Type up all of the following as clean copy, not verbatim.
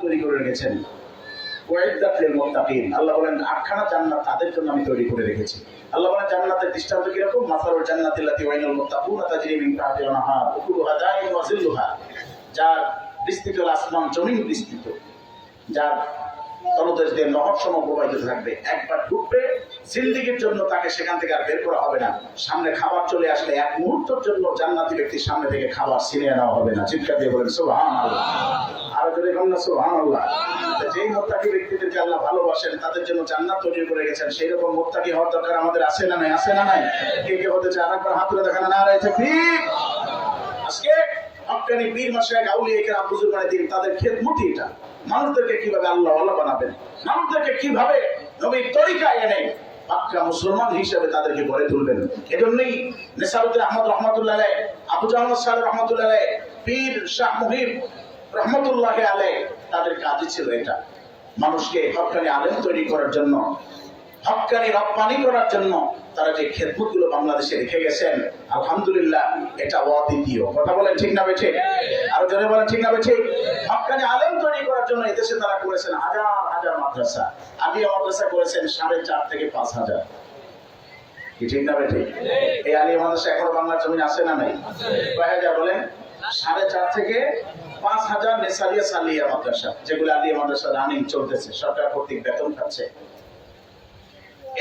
তৈরি করে রেখেছেন। ওয়াইদাত লিল মুত্তাকিন, আল্লাহ বলেন 8খানা জান্নাত তাদের জন্য আমি তৈরি করে রেখেছি। আল্লাহ বলেন জান্নাতের দৃষ্টান্ত কি রকম? মাসালুল জান্নাতিল্লাতী ওয়াইনাল মুত্তাকুনা তাজরি মিন তাহতিহা আল-আনহার উকুলুহা দাইমুন ওয়া যিল্লুহা, যার বিস্তৃত আসমান জমিন বিস্তৃত, যার তলদেশ দিয়ে নহর সম প্রবাহিত থাকবে। একবার ঢুকবে জিন্দেগীর জন্য তাকে সেখান থেকে আর বের করা হবে না। সামনে খাবার চলে আসলে এক মুহূর্তের জন্য জান্নাতি ব্যক্তির সামনে থেকে খাবার ছিনিয়ে নেওয়া হবে না। চিৎকার দিয়ে বলেন সুবহানাল্লাহ। আরো জোরে বলেন সুবহানাল্লাহ। যেই মুত্তাকি ব্যক্তিদেরকে আল্লাহ ভালোবাসেন তাদের জন্য জান্নাত তৈরি করে গেছেন, সেই রকম মুত্তাকি হওয়ার দরকার আমাদের আছে না নাই? আছে না নাই? কে কে হতে চায় আরেকবার হাত তুলে দেখান। নারায়ে তাকবীর। আজকে হক্কানি পীর মাশায়েখ আউলিয়া কেরাম বুজুর্গানে দিন তাদের খেদমতি এটা। মানুষদেরকে কিভাবে আল্লাহ ওয়ালা বানাবেন, মানুষদেরকে কিভাবে নবীর তরিকায় এনে পাক্কা মুসলমান হিসেবে তাদেরকে গড়ে তুলবেন। এজন্যই নেসারুদ্দিন আহমদ রহমতুল্লাহ আলাইহ, আবু জাহল সাহেব রহমতুল্লাহ আলাইহ, পীর শাহ মুহিব রহমতুল্লাহ আলাইহ, তাদের কাজই ছিল এটা, মানুষকে হক্কানি আলেম তৈরি করার জন্য, হক্কানি রপ্তানি করার জন্য তারা যে খেদমতগুলো বাংলাদেশে রেখে গেছেন, আলহামদুলিল্লাহ এটা অদ্বিতীয়। কথা বলেন ঠিক না বেঠিক? আরো জোরে বলেন ঠিক না বেঠিক? হক্কানি আলেম তৈরি করার জন্য এদেশে তারা করেছেন হাজার হাজার মাদ্রাসা। আলিয়া মাদ্রাসা করেছেন 4.5 থেকে 5,000। কি ঠিক না বেঠিক? এই আলিয়া মাদ্রাসা এখনো বাংলার জমিন আছে না নাই? কয় হাজার বলেন? 4.5 থেকে 5,000 নেসারিয়া সালিয়া মাদ্রাসা, যেগুলো আলিয়া মাদ্রাসা রানিং চলতেছে, সরকার কর্তৃক বেতন খাচ্ছে।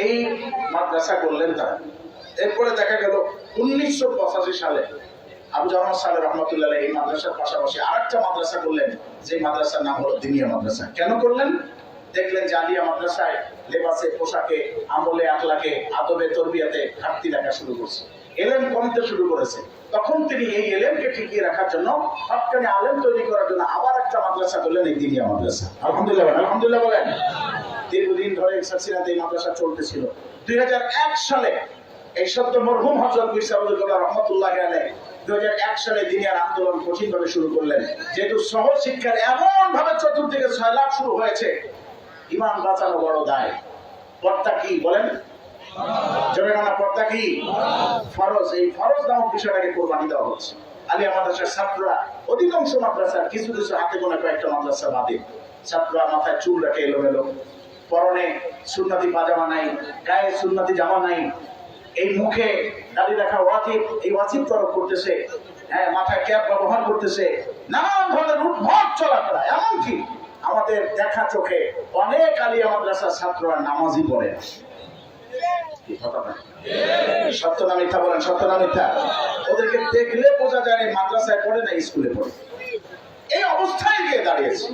এই মাদ্রাসা করলেন তারা। এরপরে দেখা গেল 1985 সালে আবু জাহল সাহেব রহমতুল্লাহ এই মাদ্রাসার পাশাপাশি আরেকটা মাদ্রাসা করলেন, যে মাদ্রাসার নাম হলো দিনিয়া মাদ্রাসা। কেন করলেন? দেখলেন যে আলিয়া মাদ্রাসায় লেবাসে, পোশাকে, আমলে, আখলাকে, আদবে, তরবিয়াতে ঘাটতি দেখা শুরু করছে, এলেম কমতে শুরু করেছে। তখন তিনি এই এলেমকে টিকিয়ে রাখার জন্য, হক্কানি আলেম তৈরি করার জন্য আবার একটা মাদ্রাসা করলেন, এই দিনিয়া মাদ্রাসা। আলহামদুলিল্লাহ, আলহামদুলিল্লাহ বলেন। দীর্ঘদিন ধরে সালসিলাতে এই মাদ্রাসা চলতেছিল। 2001 সালে এই সত্য মরহুম হযরত পীর সাহেব রহমাতুল্লাহ আলাইহি 2001 সালে দিনিয়ার আন্দোলন কঠিন ভাবে শুরু করলেন। যেহেতু সহজ শিক্ষার এমন ভাবে চতুর্দিকে ছয়লাভ শুরু হয়েছে, ইমান বাঁচানো বড় দায়। পর্দা কি বলেন? জোরে না, পর্দা কি? ফরজ। এই ফরজ নামক বিষয়টাকে কোরবানি দেওয়া হচ্ছে। আলিয়া মাদ্রাসার ছাত্ররা, অধিকাংশ মাদ্রাসার, কিছু কিছু হাতে গোনা কয়েকটা মাদ্রাসা বাদে, ছাত্ররা মাথায় চুল রাখে এলোমেলো, পরনে সুন্নতি পাজামা নাই, গায়ে সুন্নতি জামা নাই, এই মুখে দাড়ি রাখা ওয়াজিব, এই ওয়াজিব তরফ করতেছে, হ্যাঁ মাথায় ক্যাপ ব্যবহার করতেছে, নানান ধরনের উদ্ভট চলাফেরা। এমনকি আমাদের দেখা চোখে অনেক আলিয়া মাদ্রাসার ছাত্ররা নামাজই পড়ে না। সত্য না মিথ্যা বলেন? সত্য না মিথ্যা? ওদেরকে দেখলে বোঝা যায় মাদ্রাসায় পড়ে না, স্কুলে পড়ে। এই অবস্থায় গিয়ে দাঁড়িয়েছে।